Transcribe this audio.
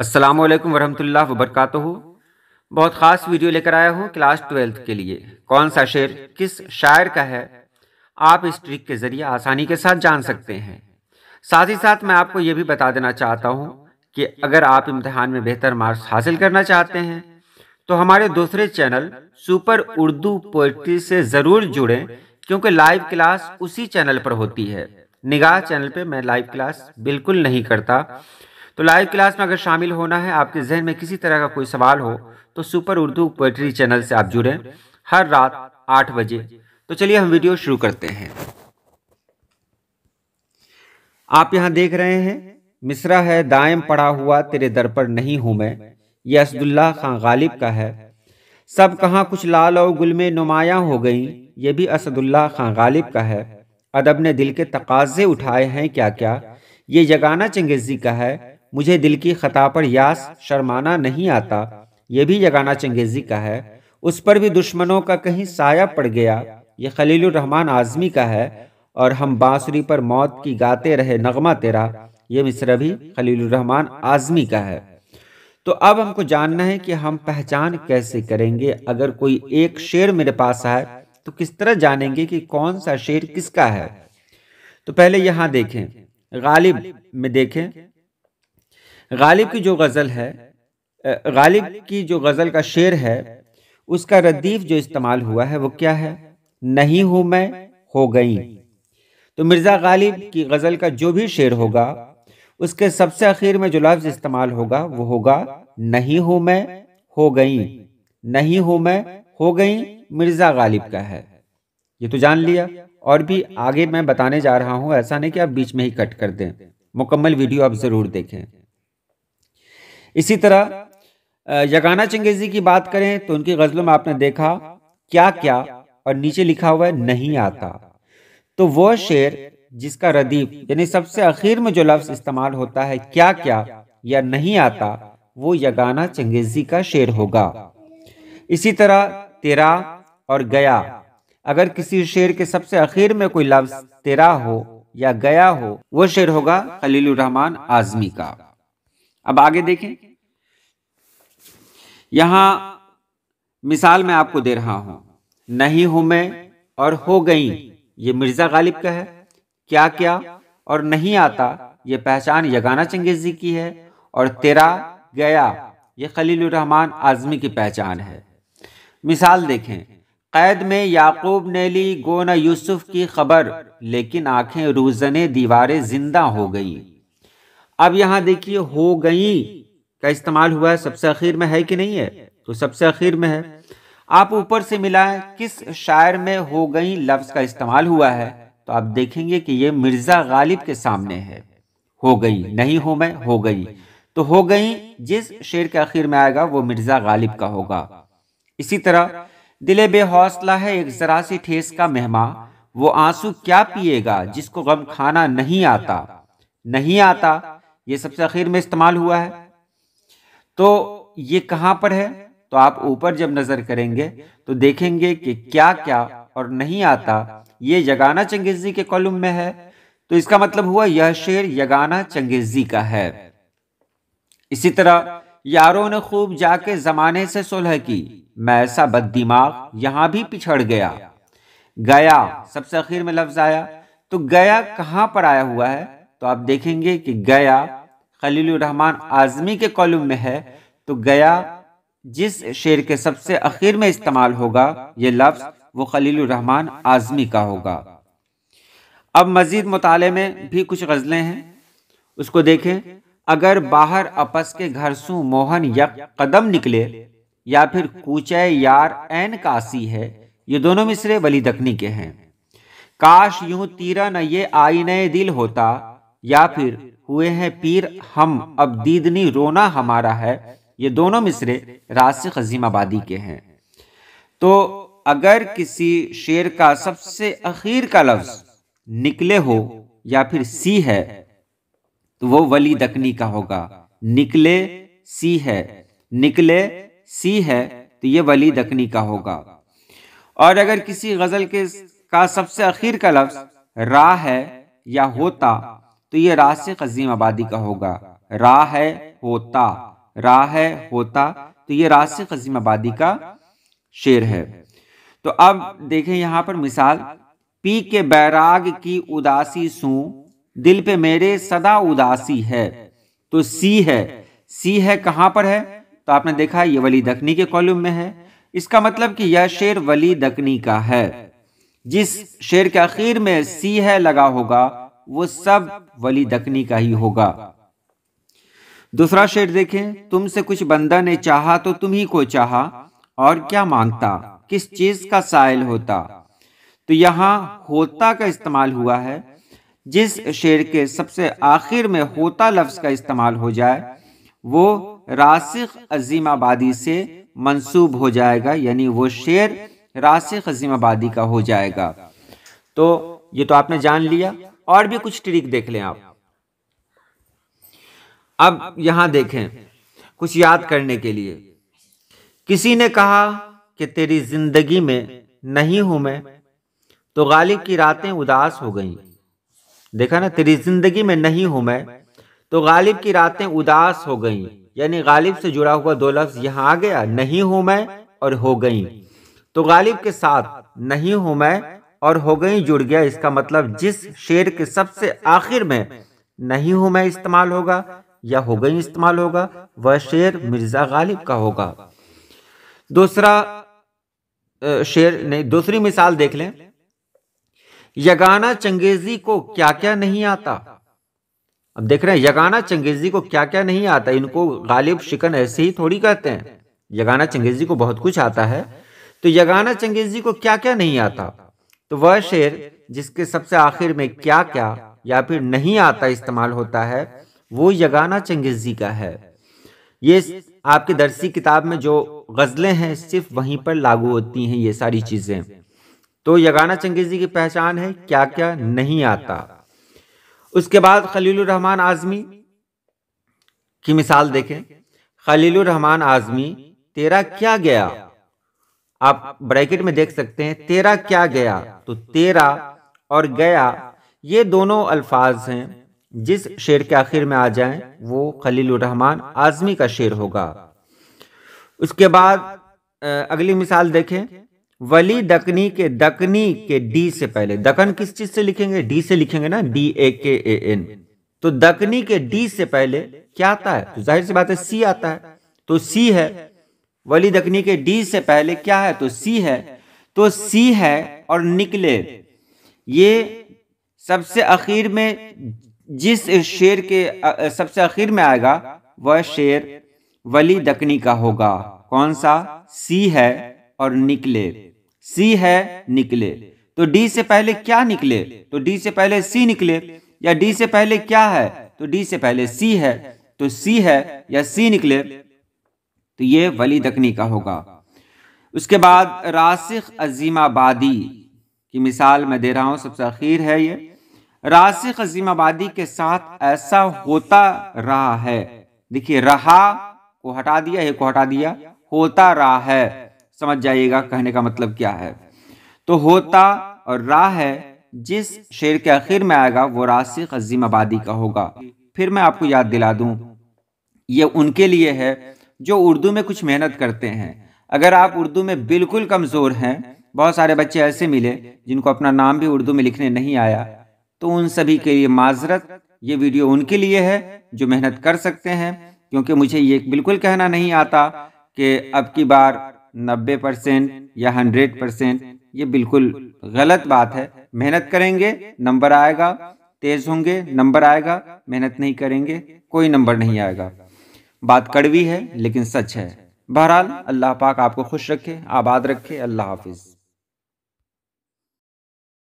السلام علیکم ورحمۃ اللہ وبرکاتہ۔ بہت خاص ویڈیو لے کر آیا ہوں کلاس 12 کے لیے۔ کون سا شعر کس شاعر کا ہے آپ اس ٹرک کے ذریعے آسانی کے ساتھ جان سکتے ہیں۔ ساتھ ہی ساتھ میں آپ کو یہ بھی بتا دینا چاہتا ہوں کہ اگر آپ امتحان میں بہتر مارکس حاصل کرنا چاہتے ہیں تو ہمارے دوسرے چینل سپر اردو پوئٹری سے ضرور جڑیں، کیونکہ لائیو کلاس اسی چینل پر ہوتی ہے۔ نگاہ چینل پہ میں لائیو کلاس بالکل نہیں کرتا، تو لائیو کلاس میں اگر شامل ہونا ہے، آپ کے ذہن میں کسی طرح کا کوئی سوال ہو تو سپر اردو پوئٹری چینل سے آپ جڑیں ہر رات 8 بجے۔ تو چلیے ہم ویڈیو شروع کرتے ہیں۔ آپ یہاں دیکھ رہے ہیں مصرع ہے دائم پڑا ہوا تیرے در پر نہیں ہوں میں، یہ اسداللہ خان غالب کا ہے۔ سب کہاں کچھ لال و گل میں نمایاں ہو گئیں، یہ بھی اسداللہ خان غالب کا ہے۔ ادب نے دل کے تقاضے اٹھائے ہیں کیا کیا، یہ یگانہ چنگیزی کا ہے۔ مجھے دل کی خطا پر یاس شرمانا نہیں آتا، یہ بھی یگانہ چنگیزی کا ہے۔ اس پر بھی دشمنوں کا کہیں سایہ پڑ گیا، یہ خلیل الرحمن اعظمی کا ہے۔ اور ہم بانسری پر موت کی گاتے رہے نغمہ تیرا، یہ مصرع بھی خلیل الرحمن اعظمی کا ہے۔ تو اب ہم کو جاننا ہے کہ ہم پہچان کیسے کریں گے۔ اگر کوئی ایک شعر میرے پاس آئے تو کس طرح جانیں گے کہ کون سا شعر کس کا ہے۔ تو پہلے یہاں دیکھیں، غالب میں دیکھیں، غالب کی جو غزل ہے، غالب کی جو غزل کا شعر ہے، اس کا ردیف جو استعمال ہوا ہے وہ کیا ہے؟ نہیں ہوں میں ہو گئی۔ تو مرزا غالب کی غزل کا جو بھی شعر ہوگا اس کے سب سے اخیر میں جو لفظ استعمال ہوگا وہ ہوگا نہیں ہوں میں ہو گئی۔ نہیں ہوں میں ہو گئی مرزا غالب کا ہے، یہ تو جان لیا۔ اور بھی آگے میں بتانے جا رہا ہوں، ایسا نہیں کہ آپ بیچ میں ہی کٹ کر دیں، مکمل ویڈیو آپ ضرور دیکھیں۔ اسی طرح یگانہ چنگیزی کی بات کریں تو ان کی غزلوں میں آپ نے دیکھا کیا کیا اور نیچے لکھا ہوا ہے نہیں آتا۔ تو وہ شعر جس کا ردیف یعنی سب سے اخیر میں جو لفظ استعمال ہوتا ہے کیا کیا یا نہیں آتا، وہ یگانہ چنگیزی کا شعر ہوگا۔ اسی طرح تیرا اور گیا، اگر کسی شعر کے سب سے اخیر میں کوئی لفظ تیرا ہو یا گیا ہو، وہ شعر ہوگا خلیل الرحمن اعظمی کا۔ اب آگے دیکھیں، یہاں مثال میں آپ کو دے رہا ہوں، نہیں ہوں میں اور ہو گئیں، یہ مرزا غالب کا ہے۔ کیا کیا اور نہیں آتا، یہ پہچان یگانہ چنگیزی کی ہے۔ اور تیرا گیا، یہ خلیل الرحمن اعظمی کی پہچان ہے۔ مثال دیکھیں، قید میں یعقوب نے لی گو نہ یوسف کی خبر، لیکن آنکھیں روزنے دیوارے زندہ ہو گئی۔ اب یہاں دیکھیے ہو گئی کا استعمال ہوا ہے، سب سے اخیر میں ہے کہ نہیں ہے؟ تو سب سے اخیر میں ہے۔ آپ اوپر سے ملائیں کس شاعر میں ہو گئی لفظ کا استعمال ہوا ہے، تو آپ دیکھیں گے کہ یہ مرزا غالب کے سامنے ہے۔ ہو گئی، نہیں ہوں میں ہو گئی، تو ہو گئی جس شعر کے اخیر میں آئے گا وہ مرزا غالب کا ہوگا۔ اسی طرح دل بے حوصلہ ہے ایک ذرا سی ٹھیس کا مہماں، وہ آنسو کیا پیے گا جس کو غم کھانا نہیں آتا۔ نہیں آتا یہ سب سے اخیر میں استعمال ہوا ہے، تو یہ کہاں پر ہے؟ تو آپ اوپر جب نظر کریں گے تو دیکھیں گے کہ کیا کیا اور نہیں آتا یہ یگانہ چنگیزی کے کالم میں ہے، تو اس کا مطلب ہوا یہ شعر یگانہ چنگیزی کا ہے۔ اسی طرح یاروں نے خوب جا کے زمانے سے صلح کی، میں ایسا بد دماغ یہاں بھی پچھڑ گیا۔ گیا سب سے اخیر میں لفظ آیا، تو گیا کہاں پر آیا ہوا ہے؟ تو آپ دیکھیں گے کہ گیا خلیل الرحمن اعظمی کے کالم میں ہے، تو گیا جس شعر کے سب سے اخیر میں استعمال ہوگا یہ لفظ وہ خلیل الرحمن اعظمی کا ہوگا۔ اب مزید مطالعے میں بھی کچھ غزلیں ہیں، اس کو دیکھیں۔ اگر باہر اپس کے گھر سوں موہن یک قدم نکلے، یا پھر کوچے یار عین کاسی ہے، یہ دونوں مصرے ولی دکنی کے ہیں۔ کاش یوں تیرا نہ یہ آئینہ دل ہوتا، یا پھر ہوئے ہیں پیر ہم اب دیدنی رونا ہمارا ہے، یہ دونوں مصرے راسخ عظیم آبادی کے ہیں۔ تو اگر کسی شعر کا سب سے اخیر کا لفظ نکلے ہو یا پھر سی ہے تو وہ ولی دکنی کا ہوگا۔ نکلے سی ہے، نکلے سی ہے تو یہ ولی دکنی کا ہوگا۔ اور اگر کسی غزل کا سب سے اخیر کا لفظ را ہے یا ہوتا تو یہ راسخ عظیم آبادی کا ہوگا۔ را ہے ہوتا را ہے ہوتا، تو یہ راسخ عظیم آبادی کا شعر ہے۔ تو اب دیکھیں یہاں پر مثال، پی کے بیراگ کی اداسی سوں، دل پہ میرے صدا اداسی ہے۔ تو سی ہے، سی ہے کہاں پر ہے؟ تو آپ نے دیکھا یہ ولی دکنی کے کالم میں ہے۔ اس کا مطلب کہ یہ شعر ولی دکنی کا ہے۔ جس شعر کے آخر میں سی ہے لگا ہوگا وہ سب ولی دکنی کا ہی ہوگا۔ دوسرا شعر دیکھیں، تم سے کچھ بندہ نے چاہا تو تم ہی کو چاہا، اور کیا مانگتا کس چیز کا سائل ہوتا۔ تو یہاں ہوتا کا استعمال ہوا ہے۔ جس شعر کے سب سے آخر میں ہوتا لفظ کا استعمال ہو جائے وہ راسخ عظیم آبادی سے منسوب ہو جائے گا، یعنی وہ شعر راسخ عظیم آبادی کا ہو جائے گا۔ تو یہ تو آپ نے جان لیا، اور بھی کچھ ٹرک دیکھ لیں آپ۔ اب یہاں دیکھیں کچھ یاد کرنے کے لیے، کسی نے کہا کہ تیری زندگی میں نہیں ہوں میں، تو غالب کی راتیں اداس ہو گئیں۔ دیکھا نا، تیری زندگی میں نہیں ہوں میں تو غالب کی راتیں اداس ہو گئیں، یعنی غالب سے جڑا ہوا دو لفظ یہاں آ گیا، نہیں ہوں میں اور ہو گئیں۔ تو غالب کے ساتھ نہیں ہوں میں اور ہو گئیں جڑ گیا۔ اس کا مطلب جس شعر کے سب سے آخر میں نہیں ہوں میں استعمال ہوگا یا ہو گئیں استعمال ہوگا وہ شعر مرزا غالب کا ہوگا۔ دوسری مثال دیکھ لیں، یگانہ چنگیزی کو کیا کیا نہیں آتا۔ اب دیکھ رہے ہیں یگانہ چنگیزی کو کیا کیا نہیں آتا، ان کو غالب شکن ایسے ہی تھوڑی کہتے ہیں، یگانہ چنگیزی کو بہت کچھ آتا ہے۔ تو یگانہ چنگیزی کو کیا کیا نہیں آتا، تو وہ شعر جس کے سب سے آخر میں کیا کیا یا پھر نہیں آتا استعمال ہوتا ہے وہ یگانہ چنگیزی کا ہے۔ یہ آپ کی درسی کتاب میں جو غزلیں ہیں صرف وہیں پر لاگو ہوتی ہیں یہ ساری چیزیں۔ تو یگانہ چنگیزی کی پہچان ہے کیا کیا نہیں آتا۔ اس کے بعد خلیل الرحمن اعظمی کی مثال دیکھیں، خلیل الرحمن اعظمی تیرا کیا گیا، آپ بریکٹ میں دیکھ سکتے ہیں تیرا کیا گیا، تو تیرا اور گیا یہ دونوں الفاظ ہیں، جس شعر کے آخر میں آ جائیں وہ خلیل الرحمن اعظمی کا شعر ہوگا۔ اس کے بعد اگلی مثال دیکھیں، ولی دکنی کے ڈی سے پہلے، دکن کس چیز سے لکھیں گے؟ ڈی سے لکھیں گے نا، DAKAN۔ تو دکنی کے ڈی سے پہلے کیا آتا ہے؟ تو ظاہر سی بات ہے سی آتا ہے، تو سی ہے۔ ولی دکنی کے ڈی سے پہلے کیا ہے؟ تو سی ہے۔ تو سی ہے اور نکلے، یہ سب سے اخیر میں جس شعر کے سب سے اخیر میں آئے گا وہ شعر ولی دکنی کا ہوگا۔ کون سا؟ سی ہے اور نکلے، سی ہے نکلے۔ تو ڈی سے پہلے کیا نکلے؟ تو ڈی سے پہلے سی نکلے، یا ڈی سے پہلے کیا ہے؟ تو ڈی سے پہلے سی ہے، تو سی ہے یا سی نکلے، تو یہ ولی دکنی کا ہوگا۔ اس کے بعد راسخ عظیم آبادی کی مثال میں دے رہا ہوں، سب سے اخیر ہے یہ، راسخ عظیم آبادی کے ساتھ ایسا ہوتا رہا ہے۔ دیکھیے رہا کو ہٹا دیا، ہے کو ہٹا دیا، ہوتا رہا ہے، سمجھ جائیے گا کہنے کا مطلب کیا ہے۔ تو ہوتا اور راہ ہے جس شعر کے آخر میں آئے گا وہ راسخ عظیم آبادی کا ہوگا۔ پھر میں آپ کو یاد دلا دوں، یہ ان کے لیے ہے جو اردو میں کچھ محنت کرتے ہیں۔ اگر آپ اردو میں بالکل کمزور ہیں، بہت سارے بچے ایسے ملے جن کو اپنا نام بھی اردو میں لکھنے نہیں آیا، تو ان سبھی کے لیے معذرت، یہ ویڈیو ان کے لیے ہے جو محنت کر سکتے ہیں، کیونکہ مجھے یہ بالکل کہنا نہیں آتا کہ اب کی بار 90% یا 100%، یہ بالکل غلط بات ہے۔ محنت کریں گے نمبر آئے گا، تیز ہوں گے نمبر آئے گا، محنت نہیں کریں گے کوئی نمبر نہیں آئے گا۔ بات کڑوی ہے لیکن سچ ہے۔ بہرحال اللہ پاک آپ کو خوش رکھے، آباد رکھے۔ اللہ حافظ۔